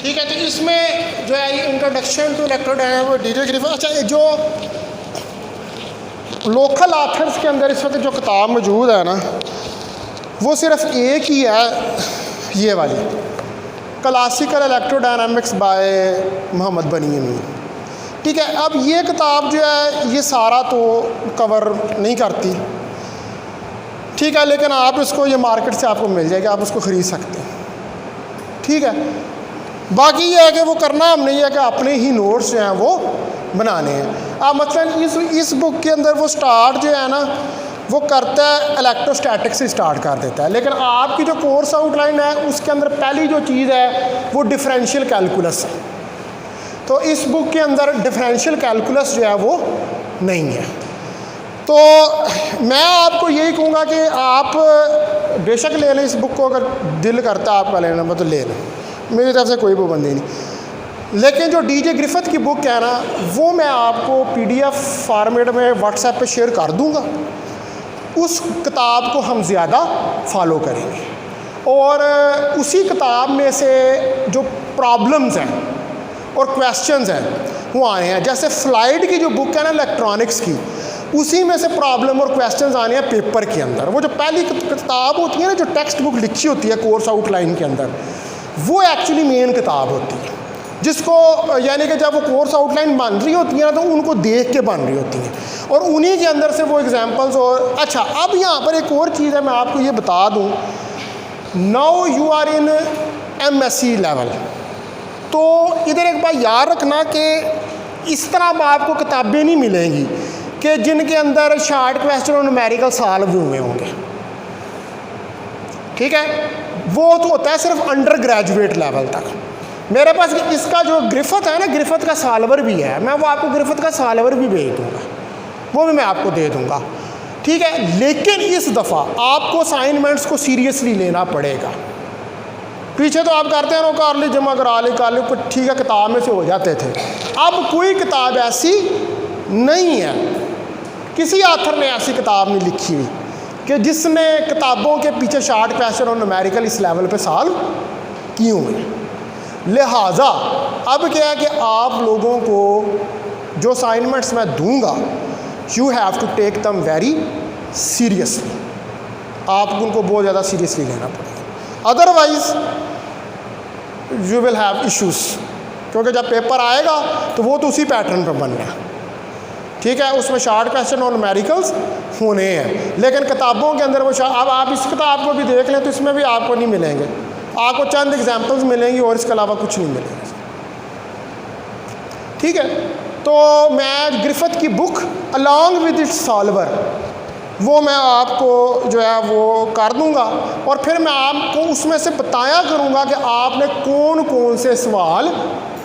ठीक है, तो इसमें जो है introduction to electrodynamics D J Griffith. अच्छा, जो लोकल ऑथर्स के अंदर इस वक्त जो किताब मौजूद है ना, वो सिर्फ एक ही है, ये वाली क्लासिकल इलेक्ट्रोडायनामिक्स बाय मोहम्मद बनी अमीन। ठीक है, अब ये किताब जो है ये सारा तो कवर नहीं करती, ठीक है, लेकिन आप इसको, ये मार्केट से आपको मिल जाएगी, आप उसको ख़रीद सकते हैं। ठीक है, बाकी ये है कि वो करना हमने ये है कि अपने ही नोट्स जो हैं वो बनाने हैं। अब मतलब इस बुक के अंदर वो स्टार्ट जो है ना वो करता है इलेक्ट्रोस्टैटिक से स्टार्ट कर देता है, लेकिन आपकी जो कोर्स आउटलाइन है उसके अंदर पहली जो चीज़ है वो डिफरेंशियल कैलकुलस है। तो इस बुक के अंदर डिफरेंशियल कैलकुलस जो है वो नहीं है। तो मैं आपको यही कहूँगा कि आप बेशक ले लें इस बुक को, अगर दिल करता है आपका लेना मतलब ले लें, मेरी तरफ से कोई पाबंदी नहीं। लेकिन जो डीजे ग्रिफिथ की बुक है ना वो मैं आपको पीडीएफ फॉर्मेट में व्हाट्सएप पे शेयर कर दूंगा, उस किताब को हम ज़्यादा फॉलो करेंगे और उसी किताब में से जो प्रॉब्लम्स हैं और क्वेश्चंस हैं वो आए हैं। जैसे फ्लाइट की जो बुक है ना इलेक्ट्रॉनिक्स की, उसी में से प्रॉब्लम और क्वेश्चंस आने हैं पेपर के अंदर। वो जो पहली किताब होती है ना, जो टेक्स्ट बुक लिखी होती है कोर्स आउटलाइन के अंदर, वो एक्चुअली मेन किताब होती है, जिसको यानी कि जब वो कोर्स आउटलाइन बन रही होती है ना तो उनको देख के बन रही होती हैं और उन्हीं के अंदर से वो एग्जांपल्स। और अच्छा, अब यहाँ पर एक और चीज़ है, मैं आपको ये बता दूँ, now you are in MSc level, तो इधर एक बात याद रखना कि इस तरह आपको किताबें नहीं मिलेंगी कि जिनके अंदर शार्ट क्वेश्चन और न्यूमेरिकल सॉल्व हुए होंगे। ठीक है, वो तो होता है सिर्फ अंडर ग्रेजुएट लेवल तक। मेरे पास इसका जो ग्रिफिथ है ना, ग्रिफिथ का सॉल्वर भी है, मैं वो आपको ग्रिफिथ का सॉल्वर भी भेज दूँगा, वो भी मैं आपको दे दूँगा। ठीक है, लेकिन इस दफ़ा आपको असाइनमेंट्स को सीरियसली लेना पड़ेगा। पीछे तो आप करते हैं कर ली, जमा करा ली, कर ली, कुछ ठीक है किताब में से हो जाते थे। अब कोई किताब ऐसी नहीं है, किसी ऑथर ने ऐसी किताब नहीं लिखी हुई कि जिसने किताबों के पीछे शार्ट क्वेश्चन और न्यूमेरिकल इस लेवल पे सॉल्व किए हुए। लिहाजा अब क्या है कि आप लोगों को जो असाइनमेंट्स मैं दूंगा, you have to take them very seriously, आपको उनको बहुत ज़्यादा सीरियसली लेना पड़ेगा, otherwise you will have issues, क्योंकि जब पेपर आएगा तो वो तो उसी पैटर्न पर बनना है। ठीक है, उसमें शार्ट क्वेश्चन और न्यूमेरिकल्स होने हैं, लेकिन किताबों के अंदर वो अब आप इस किताब को भी देख लें तो इसमें भी आपको नहीं मिलेंगे, आपको चंद एग्जाम्पल्स मिलेंगी और इसके अलावा कुछ नहीं मिलेगा। ठीक है, तो मैं ग्रिफिथ की book along with its solver वो मैं आपको जो है वो कर दूंगा और फिर मैं आपको उसमें से बताया करूंगा कि आपने कौन कौन से सवाल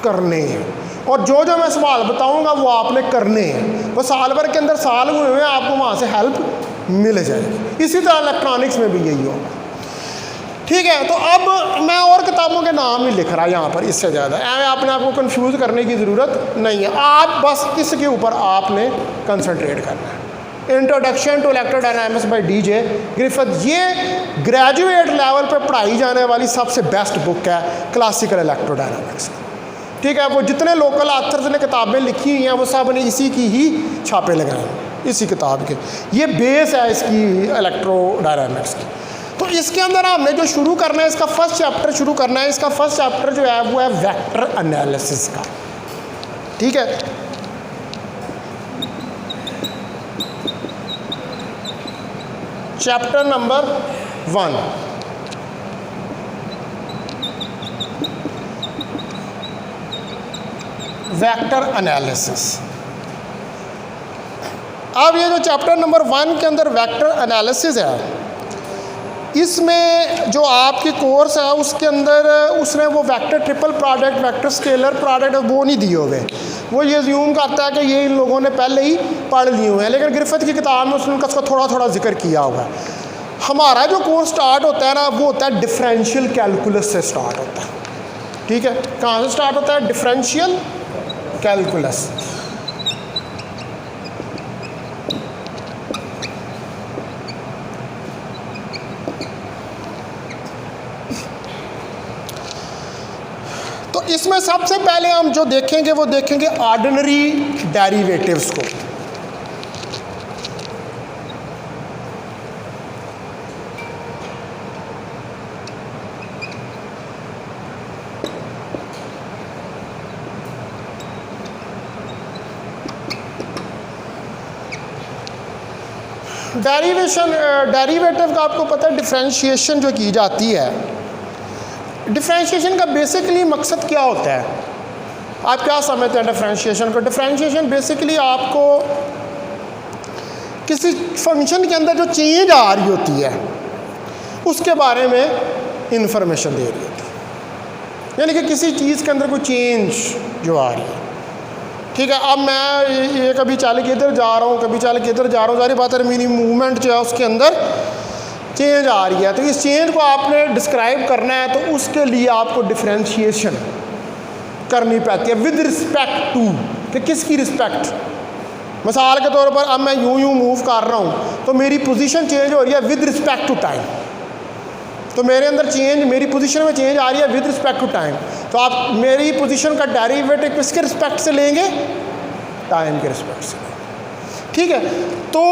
करने हैं, और जो जो मैं सवाल बताऊंगा वो आपने करने हैं। वो सॉल्वर के अंदर सॉल्व हुए हैं, आपको वहाँ से हेल्प मिल जाएगी। इसी तरह इलेक्ट्रॉनिक्स में भी यही होगा। ठीक है, तो अब मैं और किताबों के नाम नहीं लिख रहा यहाँ पर, इससे ज़्यादा आपने आपको कंफ्यूज करने की ज़रूरत नहीं है, आप बस इसके ऊपर आपने कंसंट्रेट करना है। Introduction to electrodynamics by D J Griffith, ये ग्रेजुएट लेवल पे पढ़ाई जाने वाली सबसे बेस्ट बुक है क्लासिकल इलेक्ट्रोडायनामिक्स। ठीक है, वो जितने लोकल ऑथर्स ने किताबें लिखी हुई हैं वो सब ने इसी की ही छापे लगाए हैं, इसी किताब के, ये बेस है इसकी इलेक्ट्रोडायनामिक्स की। तो इसके अंदर हमने जो शुरू करना है, इसका फर्स्ट चैप्टर शुरू करना है। इसका फर्स्ट चैप्टर जो है वो है वेक्टर एनालिसिस का। ठीक है, चैप्टर नंबर 1, वेक्टर एनालिसिस। अब ये जो चैप्टर नंबर 1 के अंदर वेक्टर एनालिसिस है, इसमें जो आपकी कोर्स है उसके अंदर उसने वो vector triple product, vector scalar product वो नहीं दिए हुए। वो ये ज्यूम करता है कि ये इन लोगों ने पहले ही पढ़ लिए हुए हैं, लेकिन ग्रिफिथ की किताब में उसने उसका थोड़ा थोड़ा जिक्र किया हुआ है। हमारा जो कोर्स स्टार्ट होता है ना वो होता है डिफरेंशियल कैलकुलस से स्टार्ट होता है। ठीक है, कहाँ से स्टार्ट होता है? Differential calculus. तो इसमें सबसे पहले हम जो देखेंगे वो देखेंगे ऑर्डिनरी डेरिवेटिव्स को। डेरिवेटिव का आपको पता है डिफरेंशिएशन जो की जाती है, डिफरेंशिएशन का बेसिकली मकसद क्या होता है, आप क्या समझते हैं डिफरेंशिएशन को? डिफरेंशिएशन बेसिकली आपको किसी फंक्शन के अंदर जो चेंज आ रही होती है उसके बारे में इंफॉर्मेशन दे रही होती है, यानी कि किसी चीज़ के अंदर कोई चेंज जो आ रही है। ठीक है, अब मैं ये कभी चल के इधर जा रहा हूँ, कभी चल के इधर जा रहा हूँ, सारी बात है मेरी मूवमेंट जो है उसके अंदर चेंज आ रही है, तो इस चेंज को आपने डिस्क्राइब करना है तो उसके लिए आपको डिफरेंशिएशन करनी पड़ती है विद रिस्पेक्ट टू, कि किसकी रिस्पेक्ट। मिसाल के तौर पर अब मैं यूं मूव कर रहा हूँ तो मेरी पोजीशन चेंज हो रही है विद रिस्पेक्ट टू टाइम, तो मेरे अंदर चेंज, मेरी पोजीशन में चेंज आ रही है विद रिस्पेक्ट टू टाइम, तो आप मेरी पोजीशन का डेरिवेटिव किसके रिस्पेक्ट से लेंगे? टाइम के रिस्पेक्ट से। ठीक है, तो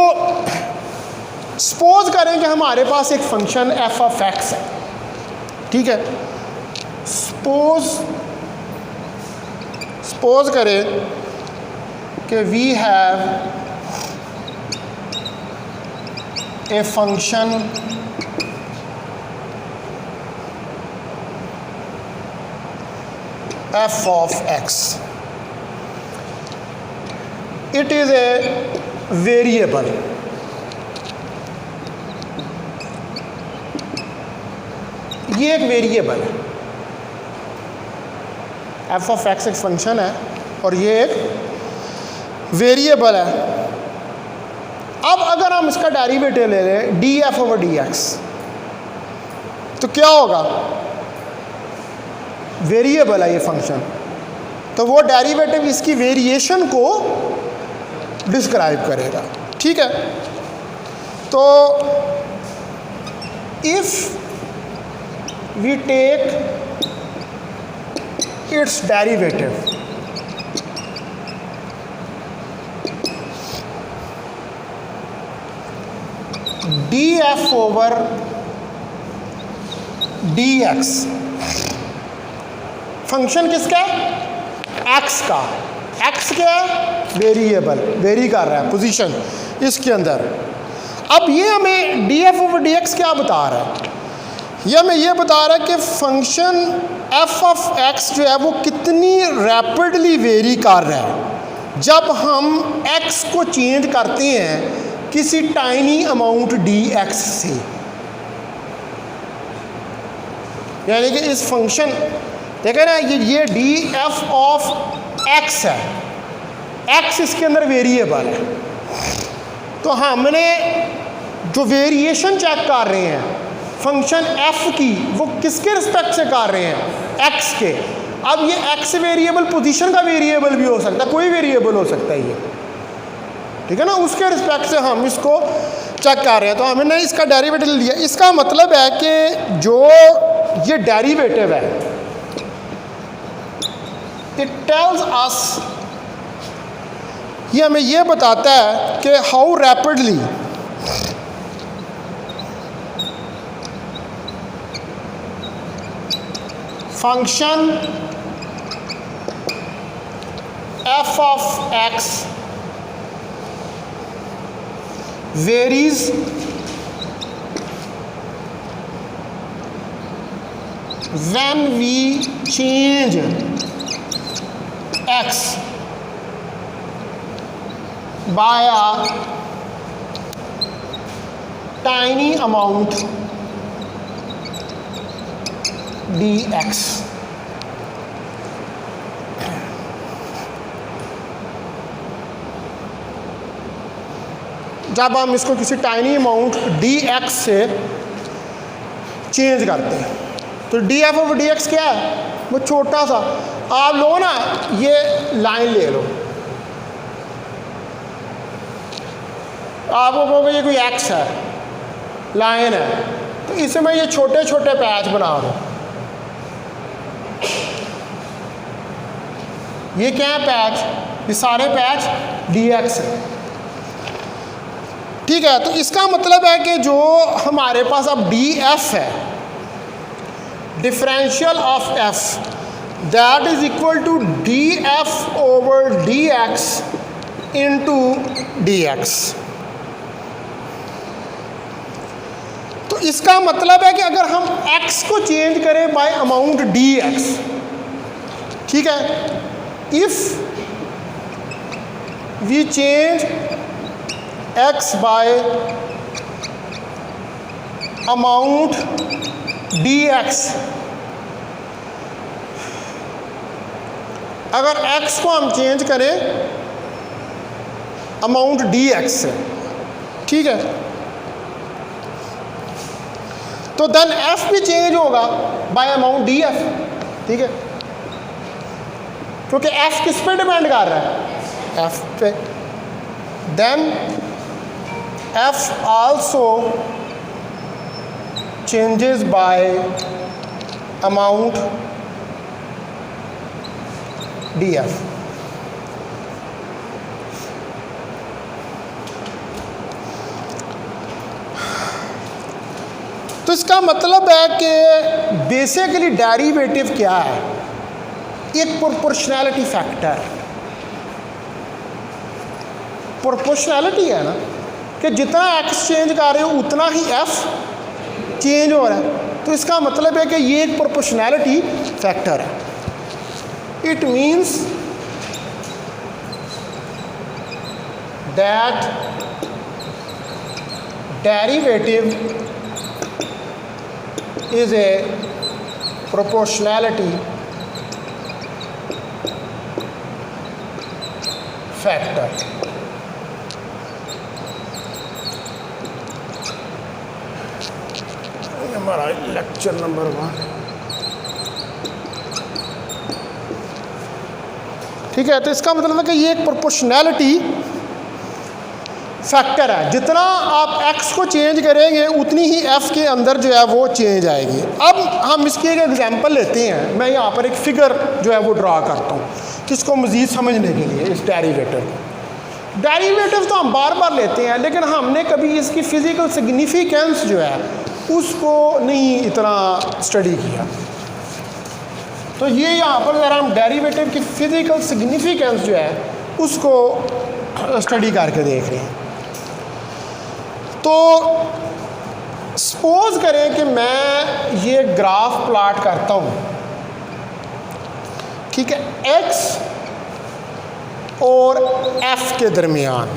सपोज करें कि हमारे पास एक फंक्शन एफ ऑफ एक्स है। ठीक है, सपोज करें कि we have a function f of x, it is a variable, ये एक वेरिएबल है, f of x एक फंक्शन है और ये एक वेरिएबल है। अब अगर हम इसका डेरिवेटिव ले लें df over dx तो क्या होगा? वेरिएबल है ये फंक्शन, तो वो डेरिवेटिव इसकी वेरिएशन को डिस्क्राइब करेगा। ठीक है, तो if we take its derivative, df over dx, function किसका है? एक्स का। एक्स क्या है? वेरिएबल, वेरी कर रहा है पोजीशन इसके अंदर। अब ये हमें df over dx क्या बता रहा है? ये हमें ये बता रहा है कि फंक्शन f of x जो है वो कितनी रैपिडली वेरी कर रहा है जब हम x को चेंज करते हैं किसी टाइनी अमाउंट dx से। यानी कि इस फंक्शन देखें ना, ये df ऑफ x है, x इसके अंदर वेरिएबल है, तो हमने जो वेरिएशन चेक कर रहे हैं फंक्शन f की वो किसके रिस्पेक्ट से कर रहे हैं? x के। अब ये x वेरिएबल पोजीशन का वेरिएबल भी हो सकता है, कोई वेरिएबल हो सकता है ये, ठीक है ना, उसके रिस्पेक्ट से हम इसको चेक कर रहे हैं। तो हमने इसका डेरिवेटिव लिया, इसका मतलब है कि जो ये डेरिवेटिव है इट टेल्स अस, ये हमें ये बताता है कि how rapidly function f of x varies when we change x by a tiny amount dx। जब हम इसको किसी टाइनी अमाउंट dx से चेंज करते हैं तो df over dx क्या है? वो छोटा सा, आप लो ना, ये लाइन ले लो, आपको कहोगे ये कोई x है, लाइन है, तो इसमें ये छोटे छोटे पैच बना दो, ये क्या है पैच, ये सारे पैच dx है। ठीक है, तो इसका मतलब है कि जो हमारे पास अब df है, differential of f, that is equal to df over dx into dx। तो इसका मतलब है कि अगर हम x को चेंज करें बाय अमाउंट dx, ठीक है, if we change x by amount dx, अगर x को हम चेंज करें अमाउंट dx से, ठीक है, तो देन f भी चेंज होगा बाय अमाउंट df, ठीक है, क्योंकि f किस पे डिपेंड कर रहा है, f पे। Then f also changes by amount df। तो इसका मतलब है कि बेसिकली डेरिवेटिव क्या है, एक प्रोपोर्शनैलिटी फैक्टर। प्रोपोर्शनैलिटी है ना कि जितना x चेंज कर रहे हो उतना ही f चेंज हो रहा है, तो इसका मतलब है कि ये एक प्रोपोर्शनैलिटी फैक्टर है। It means that derivative is a proportionality factor। हमारा लेक्चर नंबर 1, ठीक है, तो इसका मतलब है कि ये एक प्रोपोर्शनैलिटी फैक्टर है, जितना आप x को चेंज करेंगे उतनी ही f के अंदर जो है वो चेंज आएगी। अब हम इसकी एक एग्जांपल लेते हैं, मैं यहाँ पर एक फिगर जो है वो ड्रा करता हूँ किसको मज़ीद समझने के लिए, इस डेरिवेटिव तो हम बार बार लेते हैं, लेकिन हमने कभी इसकी फ़िज़िकल सिग्निफिकेंस जो है उसको नहीं इतना स्टडी किया। तो ये यहाँ पर ज़रा हम डेरिवेटिव की फ़िज़िकल सिग्निफिकेंस जो है उसको स्टडी करके देख रहे हैं। तो सपोज करें कि मैं ये ग्राफ प्लॉट करता हूँ, ठीक है, x और f के दरमियान,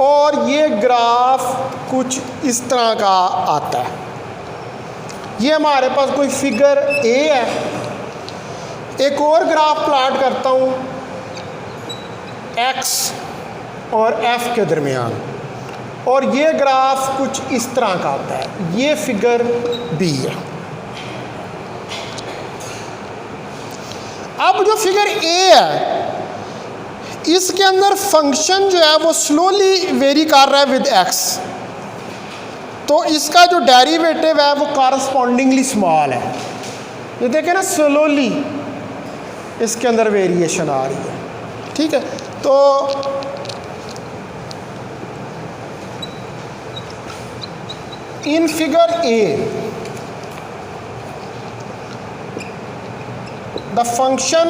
और ये ग्राफ कुछ इस तरह का आता है। ये हमारे पास कोई फिगर a है। एक और ग्राफ प्लॉट करता हूँ x और f के दरमियान, और ये ग्राफ कुछ इस तरह का आता है। ये फिगर B है। अब जो फिगर A है, इसके अंदर फंक्शन जो है वो स्लोली वेरी कर रहा है विद x, तो इसका जो डेरिवेटिव है वो कॉरस्पॉन्डिंगली स्मॉल है। ये देखें ना, स्लोली इसके अंदर वेरिएशन आ रही है, ठीक है। तो in figure A, the function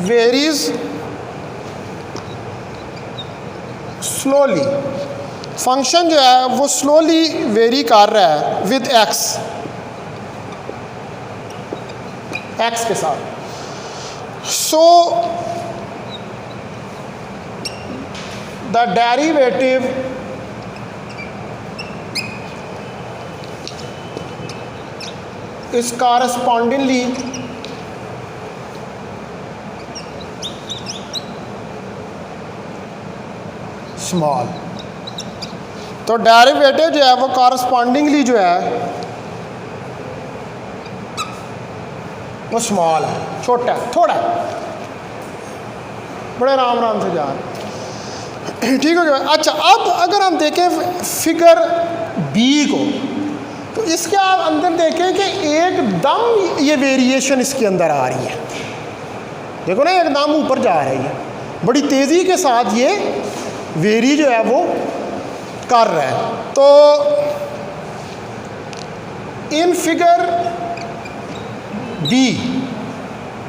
varies slowly। Function जो है वो स्लोली वेरी कर रहा है विद x के साथ। सो the derivative is correspondingly small। तो डेरिवेटिव जो है वो कॉरस्पॉन्डिंगली जो है वो स्मॉल है, छोटा है, थोड़ा है, बड़े आराम से जा रहे, ठीक हो गया। अच्छा, अब अगर हम देखें फिगर बी को, तो तो इसके आप अंदर देखें कि एकदम ये वेरिएशन इसके अंदर आ रही है, देखो ना एकदम ऊपर जा रही है, बड़ी तेज़ी के साथ ये वेरी जो है वो कर रहा है। तो इन फिगर बी,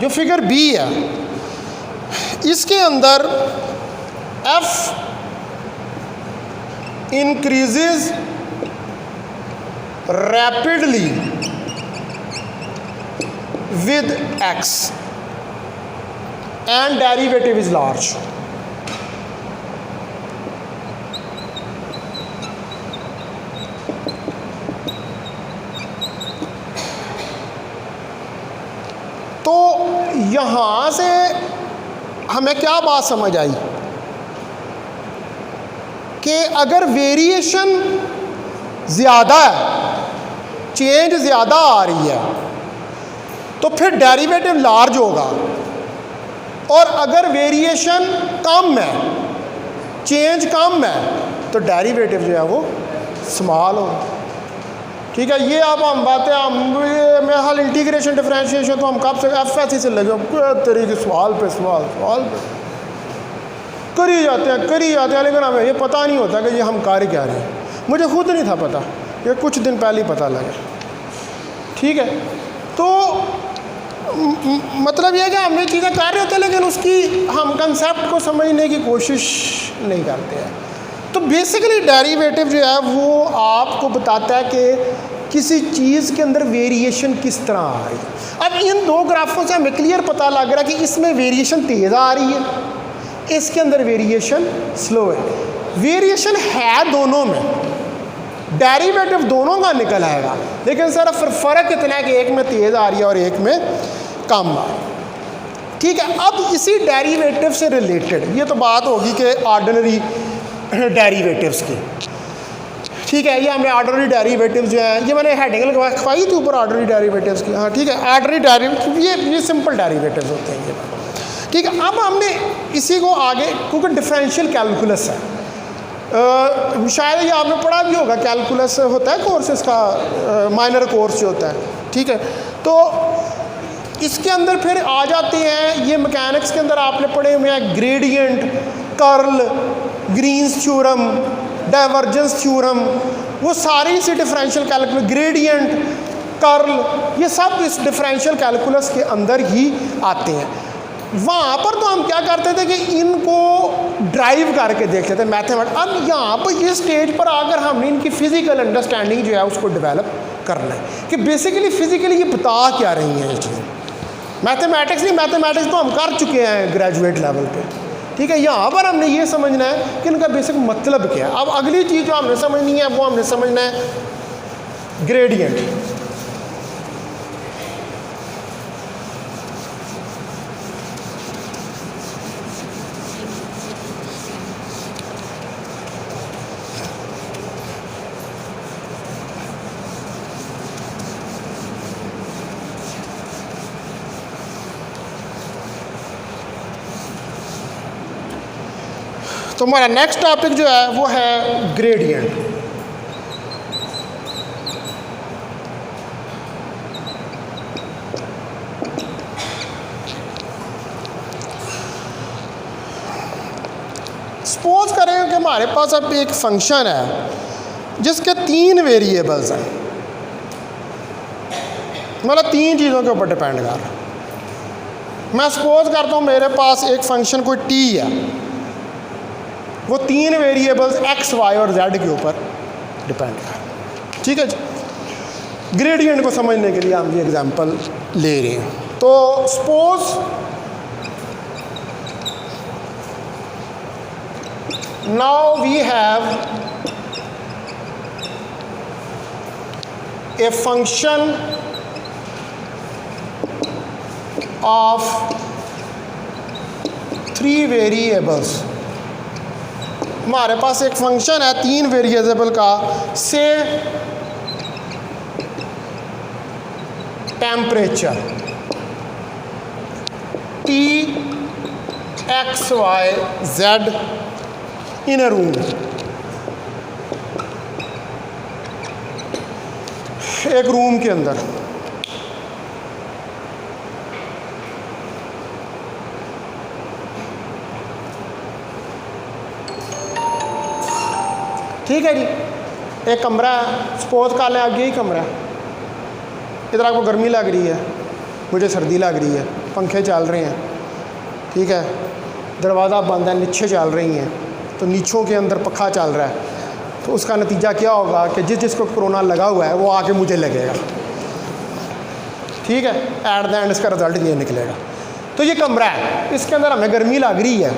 जो फिगर बी है, इसके अंदर F increases rapidly with x and derivative is large. तो यहाँ से हमें क्या बात समझ आई कि अगर वेरिएशन ज़्यादा है, चेंज ज़्यादा आ रही है, तो फिर डेरिवेटिव लार्ज होगा, और अगर वेरिएशन कम है, चेंज कम है, तो डेरिवेटिव जो है वो स्मॉल होगा। ठीक है, ये अब हम बातें मैं हाल इंटीग्रेशन डिफरेंशिएशन तो हम कब से एफ एस से लगे तरीके सवाल पे करी जाते हैं, लेकिन हमें ये पता नहीं होता कि ये हम कार्य क्या रहे हैं। मुझे खुद नहीं था पता, ये कुछ दिन पहले ही पता लगा। ठीक है, तो मतलब यह कि हम ये चीज़ें कर रहे होते हैं, लेकिन उसकी हम कंसेप्ट को समझने की कोशिश नहीं करते हैं। तो बेसिकली डेरिवेटिव जो है वो आपको बताता है कि किसी चीज़ के अंदर वेरिएशन किस तरह आ रही है। अब इन दो ग्राफों से हमें क्लियर पता लग रहा है कि इसमें वेरिएशन तेज़ आ रही है, इसके अंदर वेरिएशन स्लो है। वेरिएशन है दोनों में, डेरिवेटिव दोनों का निकल आएगा, लेकिन सिर्फ फ़र्क इतना है कि एक में तेज़ आ रही है और एक में कम आ रही है। ठीक है, अब इसी डेरिवेटिव से रिलेटेड ये तो बात होगी कि ऑर्डिनरी डेरिवेटिव्स की। ठीक है, ये हमने ऑर्डिनरी डेरिवेटिव्स जो है, ये मैंने हेडिंग लगवाई थी ऊपर ऑर्डिनरी डेरिवेटिव्स की। हाँ ठीक है, ऑर्डिनरी डेरिवेटिव ये सिंपल डेरिवेटिव्स होते हैं ये। ठीक है, अब हमने इसी को आगे, क्योंकि डिफरेंशियल कैलकुलस है, शायद ये आपने पढ़ा भी होगा, कैलकुलस होता है कोर्स इसका, माइनर कोर्स जो होता है। ठीक है, तो इसके अंदर फिर आ जाते हैं, ये मैकेनिक्स के अंदर आपने पढ़े हुए हैं gradient, curl, Green's theorem, divergence theorem, वो सारी इसी डिफरेंशियल कैलकुलस, ग्रेडियंट, कर्ल, ये सब इस डिफरेंशियल कैलकुलस के अंदर ही आते हैं। वहाँ पर तो हम क्या करते थे कि इनको ड्राइव करके देखते थे मैथमेटिक्स। अब यहाँ पर ये स्टेज पर आकर हमने इनकी फिजिकल अंडरस्टैंडिंग जो है उसको डेवलप करना है कि बेसिकली फिजिकली ये बता क्या रही हैं ये चीज़ें। मैथमेटिक्स नहीं, मैथमेटिक्स तो हम कर चुके हैं ग्रेजुएट लेवल पे। ठीक है, यहाँ पर हमने ये समझना है कि इनका बेसिक मतलब क्या है। अब अगली चीज़ जो हमने समझनी है वो हमने समझना है ग्रेडियंट। तो हमारा नेक्स्ट टॉपिक जो है वो है ग्रेडियंट। सपोज करें कि हमारे पास अब एक फंक्शन है जिसके 3 वेरिएबल्स हैं, मतलब 3 चीज़ों के ऊपर डिपेंड कर रहा है। मैं सपोज करता हूँ मेरे पास एक फंक्शन कोई टी है, वो 3 वेरिएबल्स x, y और z के ऊपर डिपेंड है। ठीक है जी, ग्रेडियंट को समझने के लिए हम ये एग्जांपल ले रहे हैं। तो suppose now we have a function of 3 variables. हमारे पास एक फंक्शन है 3 वेरिएबल का, से temperature T x y z in a room. एक रूम के अंदर, ठीक है जी, एक कमरा है, सपोज कर लें आप यही कमरा है, इधर आपको गर्मी लग रही है, मुझे सर्दी लग रही है, पंखे चल रहे हैं, ठीक है, दरवाज़ा बंद है, नीचे चल रही हैं, तो नीचों के अंदर पखा चल रहा है, तो उसका नतीजा क्या होगा कि जिसको कोरोना लगा हुआ है वो आके मुझे लगेगा, ठीक है, एट द एंड इसका रिज़ल्ट ये निकलेगा। तो ये कमरा है, इसके अंदर हमें गर्मी लग रही है,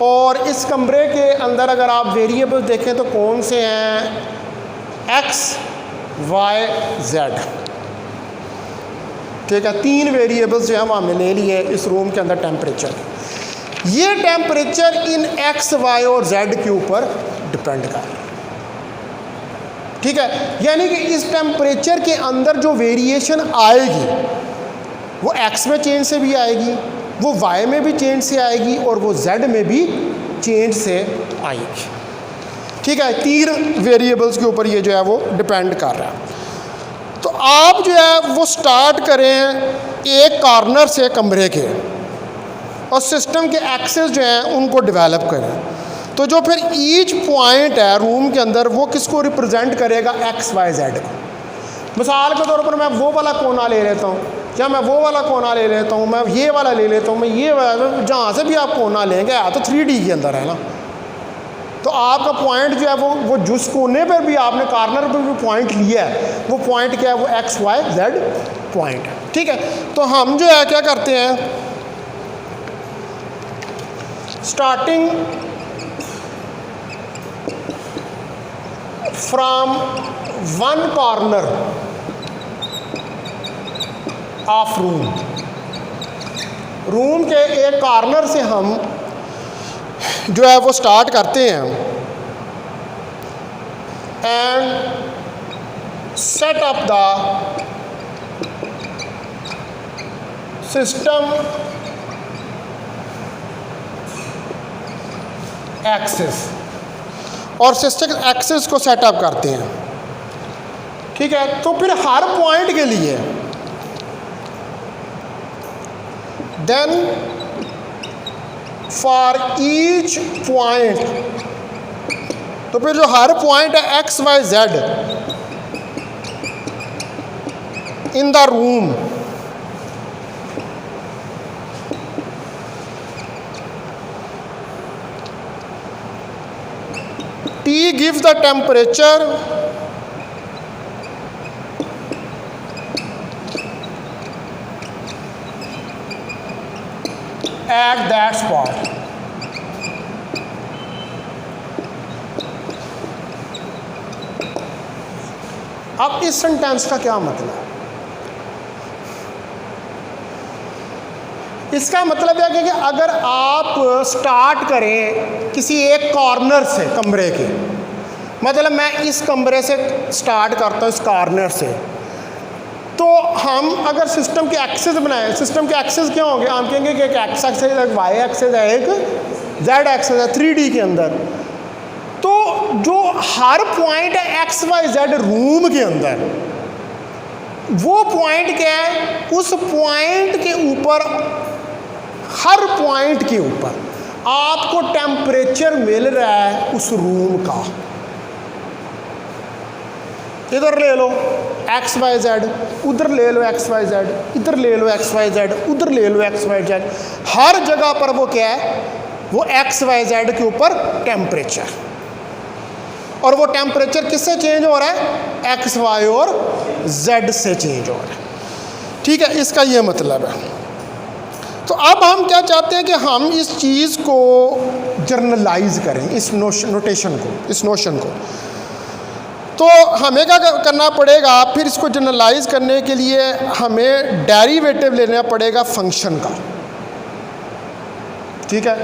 और इस कमरे के अंदर अगर आप वेरिएबल्स देखें तो कौन से हैं, एक्स वाई जेड, ठीक है, 3 वेरिएबल्स जो हैं वो हमने ले लिए इस रूम के अंदर टेम्परेचर। ये टेम्परेचर इन एक्स वाई और जेड के ऊपर डिपेंड कर रहा है, ठीक है, यानी कि इस टेम्परेचर के अंदर जो वेरिएशन आएगी वो एक्स में चेंज से भी आएगी, वो वाई में भी चेंज से आएगी, और वो जेड में भी चेंज से आएगी, ठीक है, 3 वेरिएबल्स के ऊपर ये जो है वो डिपेंड कर रहा है। तो आप जो है वो स्टार्ट करें एक कॉर्नर से कमरे के, और सिस्टम के एक्सेस जो हैं उनको डेवलप करें, तो जो फिर ईच पॉइंट है रूम के अंदर वो किसको रिप्रेजेंट करेगा, एक्स वाई जेड को। मिसाल के तौर पर मैं वो वाला कोना ले लेता हूँ, या मैं वो वाला कोना ले लेता हूँ, मैं ये वाला ले लेता हूँ, मैं ये वाला, जहाँ से भी आप कोना लेंगे तो 3D के अंदर है ना, तो आपका पॉइंट जो है वो जिस कोने पर भी आपने कॉर्नर पर भी पॉइंट लिया है वो पॉइंट क्या है, वो एक्स वाई जेड पॉइंट है, ठीक है। तो हम जो है क्या करते हैं, starting from one corner of room के एक कॉर्नर से हम जो है वो स्टार्ट करते हैं, and set up the system access, और सिस्टम एक्सेस को सेटअप करते हैं, ठीक है। तो फिर हर पॉइंट के लिए देन फॉर ईच पॉइंट, तो फिर जो हर पॉइंट है x y z in the room, T gives the temperature at that spot. अब इस सेंटेंस का क्या मतलब है? इसका मतलब है कि अगर आप स्टार्ट करें किसी एक कॉर्नर से कमरे के, मतलब मैं इस कमरे से स्टार्ट करता हूँ, इस कॉर्नर से, तो हम अगर सिस्टम के एक्सेस बनाएं, सिस्टम के एक्सेस क्या होंगे, हम कहेंगे कि एक एक्स एक्सेस है, एक वाई एक्सेस है, एक जेड एक्सेस है 3D के अंदर। तो जो हर पॉइंट है एक्स वाई जेड रूम के अंदर, वो पॉइंट क्या है, उस पॉइंट के ऊपर, हर पॉइंट के ऊपर आपको टेम्परेचर मिल रहा है उस रूम का। इधर ले लो एक्स वाई जेड, उधर ले लो एक्स वाई जेड, इधर ले लो एक्स वाई जेड, उधर ले लो एक्स वाई जेड, हर जगह पर वो क्या है, वो एक्स वाई जेड के ऊपर टेम्परेचर, और वो टेम्परेचर किससे चेंज हो रहा है, एक्स वाई और जेड से चेंज हो रहा है, ठीक है। इसका ये मतलब है। तो अब हम क्या चाहते हैं कि हम इस चीज़ को जर्नलाइज करें, इस नोटेशन को, इस नोशन को। तो हमें क्या करना पड़ेगा, फिर इसको जनरलाइज करने के लिए हमें डेरिवेटिव लेना पड़ेगा फंक्शन का, ठीक है।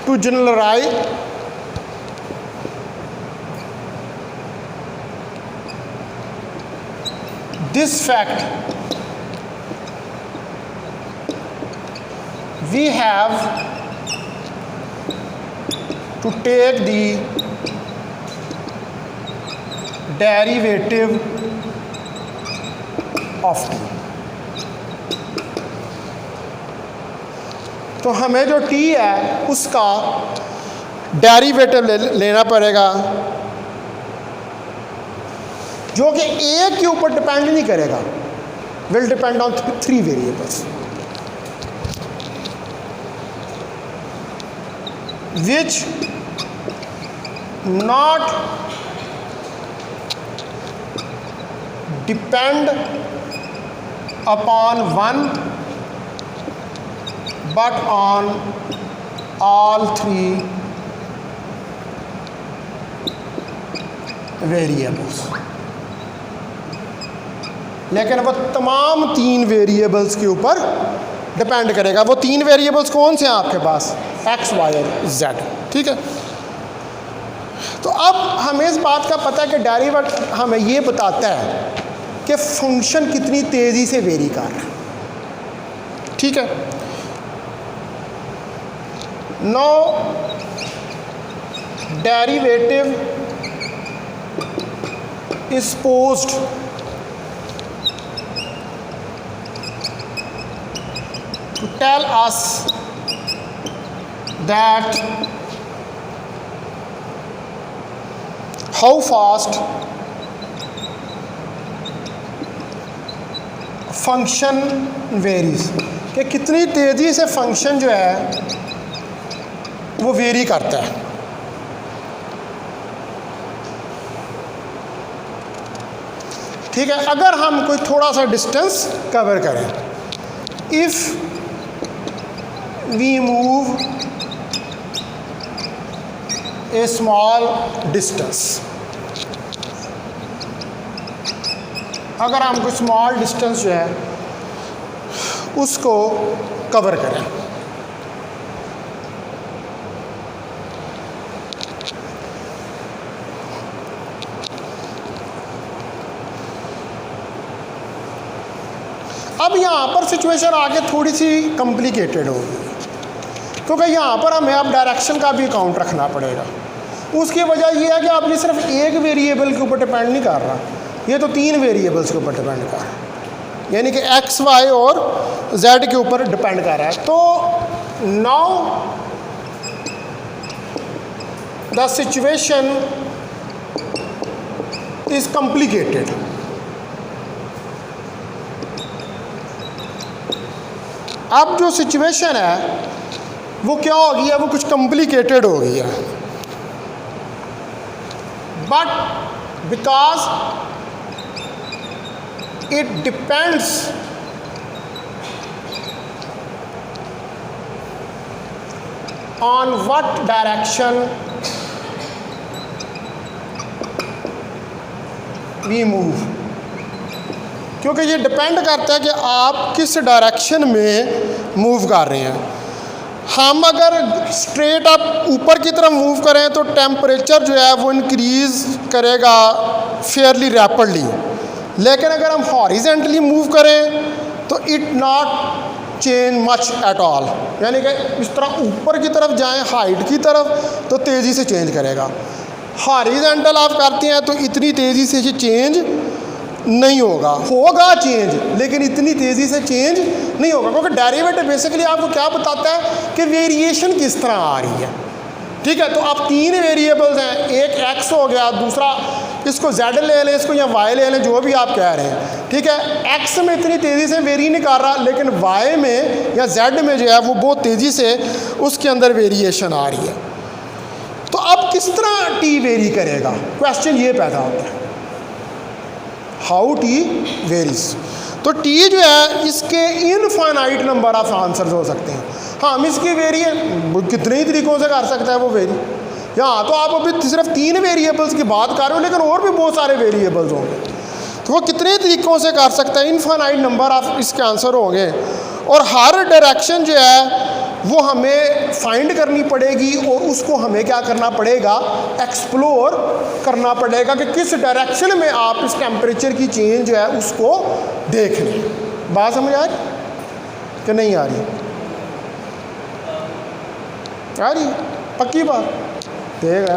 To generalise this fact we have to take the derivative of T. तो हमें जो टी है उसका डेरिवेटिव लेना पड़ेगा, जो कि एक के ऊपर डिपेंड नहीं करेगा, will depend on 3 variables which not depend upon one but on all 3 variables. लेकिन वो तमाम 3 वेरिएबल्स के ऊपर डिपेंड करेगा। वो 3 वेरिएबल्स कौन से हैं आपके पास? एक्स, वाई और जेड। ठीक है, तो अब हमें इस बात का पता है कि डेरिवेटिव हमें ये बताता है कि फंक्शन कितनी तेज़ी से वेरी कर रहा है। ठीक है, now derivative is posed to tell us that how fast function varies, कि कितनी तेज़ी से फंक्शन जो है वो वेरी करता है। ठीक है, अगर हम कोई थोड़ा सा डिस्टेंस कवर करें, if we move a small distance, अगर हम कोई स्मॉल डिस्टेंस जो है उसको कवर करें, अब यहाँ पर सिचुएशन आगे थोड़ी सी कॉम्प्लिकेटेड होगी, क्योंकि यहाँ पर हमें अब डायरेक्शन का भी अकाउंट रखना पड़ेगा। उसकी वजह यह है कि अब ये सिर्फ एक वेरिएबल के ऊपर डिपेंड नहीं कर रहा, ये तो 3 वेरिएबल्स के ऊपर डिपेंड कर रहा है, यानी कि एक्स, वाई और जेड के ऊपर डिपेंड कर रहा है। तो now the situation is complicated. अब जो सिचुएशन है वो क्या हो गई है, वो कुछ कॉम्प्लिकेटेड हो गई है, but because it depends on what direction we move, क्योंकि ये डिपेंड करता है कि आप किस डायरेक्शन में मूव कर रहे हैं। हम अगर स्ट्रेट अप ऊपर की तरफ मूव करें तो टेम्परेचर जो है वो इंक्रीज़ करेगा फेयरली रैपिडली, लेकिन अगर हम हॉरिजेंटली मूव करें तो it not change much at all, यानी कि इस तरह ऊपर की तरफ जाएं हाइट की तरफ तो तेज़ी से चेंज करेगा। हॉरिजेंटल आप करते हैं तो इतनी तेज़ी से ये चेंज नहीं होगा, होगा चेंज लेकिन इतनी तेज़ी से चेंज नहीं होगा, क्योंकि डेरिवेटिव बेसिकली आपको क्या बताता है कि वेरिएशन किस तरह आ रही है। ठीक है, तो आप 3 वेरिएबल्स हैं, एक एक्स हो गया, दूसरा इसको जेड ले लें, इसको या वाई ले लें, जो भी आप कह रहे हैं। ठीक है, एक्स में इतनी तेज़ी से वेरी नहीं कर रहा, लेकिन वाई में या जेड में जो है वो बहुत तेज़ी से उसके अंदर वेरिएशन आ रही है। तो अब किस तरह टी वेरी करेगा, क्वेश्चन ये पैदा होता है, हाउ टी वेरीज। तो टी जो है इसके इनफाइनाइट नंबर ऑफ आंसर्स हो सकते हैं। हाँ, हम इसकी वेरी कितने ही तरीक़ों से कर सकता है वो वेरी। यहाँ तो आप अभी सिर्फ 3 वेरिएबल्स की बात कर रहे हो, लेकिन और भी बहुत सारे वेरिएबल्स होंगे, तो वो कितने तरीक़ों से कर सकता है, इनफाइनाइट नंबर ऑफ इसके आंसर होंगे। और हर डायरेक्शन जो है वो हमें फाइंड करनी पड़ेगी और उसको हमें क्या करना पड़ेगा, एक्सप्लोर करना पड़ेगा कि किस डायरेक्शन में आप इस टेम्परेचर की चेंज जो है उसको देख लें। बात समझ आ रही कि नहीं आ रही? आ रही, पक्की बात। देख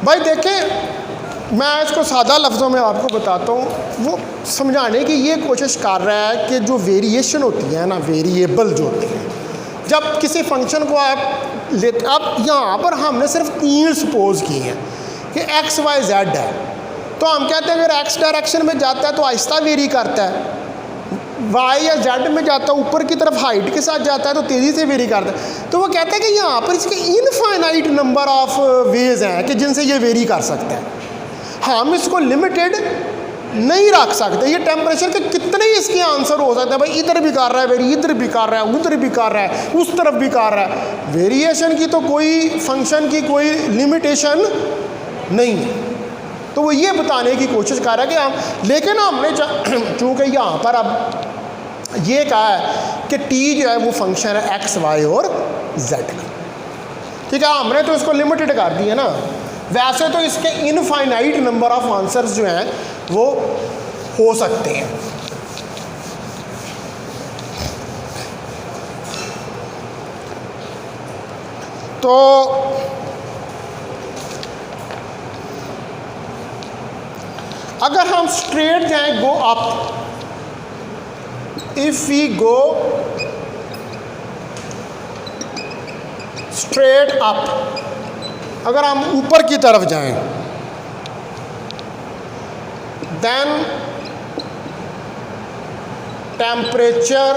भाई, देखें मैं इसको सादा लफ्ज़ों में आपको बताता हूँ, वो समझाने की ये कोशिश कर रहा है कि जो वेरिएशन होती है ना, वेरिएबल जो होती है, जब किसी फंक्शन को आप लेते, अब यहाँ पर हमने सिर्फ 3 सपोज किए हैं कि एक्स वाई जेड है, तो हम कहते हैं अगर एक्स डायरेक्शन में जाता है तो आहिस्ता वेरी करता है, वाई या जेड में जाता है ऊपर की तरफ हाइट के साथ जाता है तो तेज़ी से वेरी करता है। तो वो कहते हैं कि यहाँ पर इसके इनफाइनाइट नंबर ऑफ वेज हैं कि जिनसे ये वेरी कर सकता है, हम इसको लिमिटेड नहीं रख सकते। ये टेम्परेचर के कितने ही इसके आंसर हो सकते हैं, भाई इधर भी कर रहा है वेरी, इधर भी कर रहा है, उधर भी कर रहा है, उस तरफ भी कर रहा है। वेरिएशन की तो कोई फंक्शन की कोई लिमिटेशन नहीं है। तो वो ये बताने की कोशिश कर रहा है कि हम, लेकिन हमने चूँकि यहाँ पर अब ये कहा है कि टी जो है वो फंक्शन है एक्स वाई और जेड का, ठीक है, हमने तो इसको लिमिटेड कर दिया ना। वैसे तो इसके इनफाइनाइट नंबर ऑफ आंसर्स जो हैं वो हो सकते हैं। तो अगर हम स्ट्रेट जाएं, go up, if we go straight up, अगर हम ऊपर की तरफ जाएं, then temperature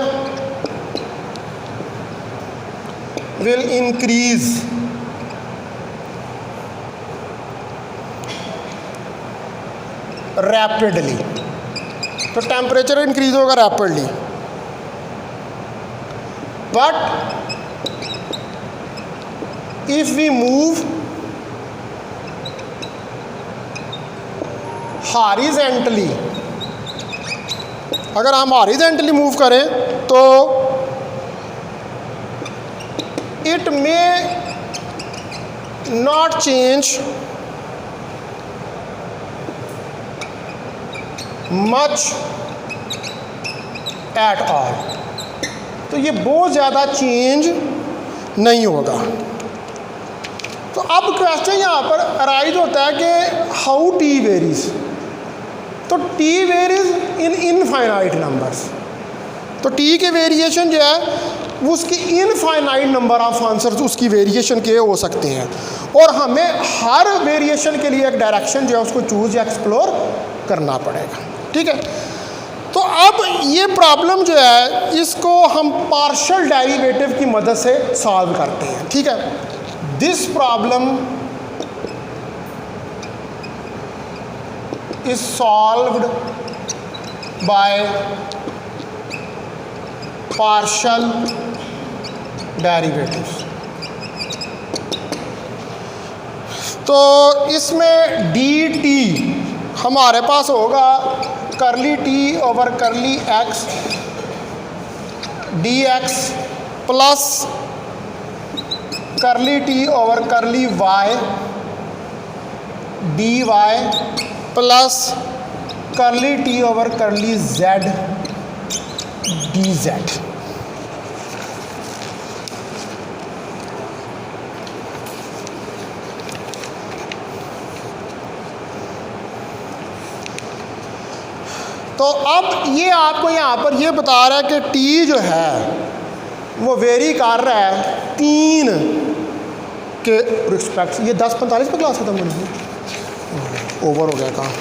will increase rapidly. तो टेम्परेचर इंक्रीज होगा rapidly, but if we move horizontally, अगर हम हॉरिज़ॉन्टली मूव करें तो it may not change much at all. तो ये बहुत ज़्यादा चेंज नहीं होगा। तो अब क्वेश्चन यहाँ पर अराइज होता है कि हाउ टी वेरीज। तो टी वेरीज इन इनफाइनाइट नंबर्स। तो टी के वेरिएशन जो है वो उसकी इनफाइनाइट नंबर ऑफ आंसर्स उसकी वेरिएशन के हो सकते हैं, और हमें हर वेरिएशन के लिए एक डायरेक्शन जो है उसको चूज या एक्सप्लोर करना पड़ेगा, ठीक है। तो अब ये प्रॉब्लम जो है इसको हम पार्शियल डेरिवेटिव की मदद से सॉल्व करते हैं, ठीक है। This problem is solved by partial derivatives। तो इसमें dt हमारे पास होगा curly T over curly x dx plus curly T over curly y dy plus curly T over curly z d z. तो अब ये आपको यहाँ पर ये बता रहा है कि टी जो है वो वेरी कर रहा है 3 के रिस्पेक्ट। ये 10:45 पे क्लास खत्म होनी है, ओवर हो गया कहाँ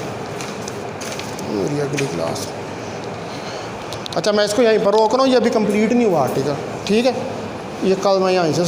मेरी अगली क्लास। अच्छा मैं इसको यहीं पर रोक रहा हूँ, ये अभी कंप्लीट नहीं हुआ आर्टिकल, ठीक है। ये कल मैं यहीं से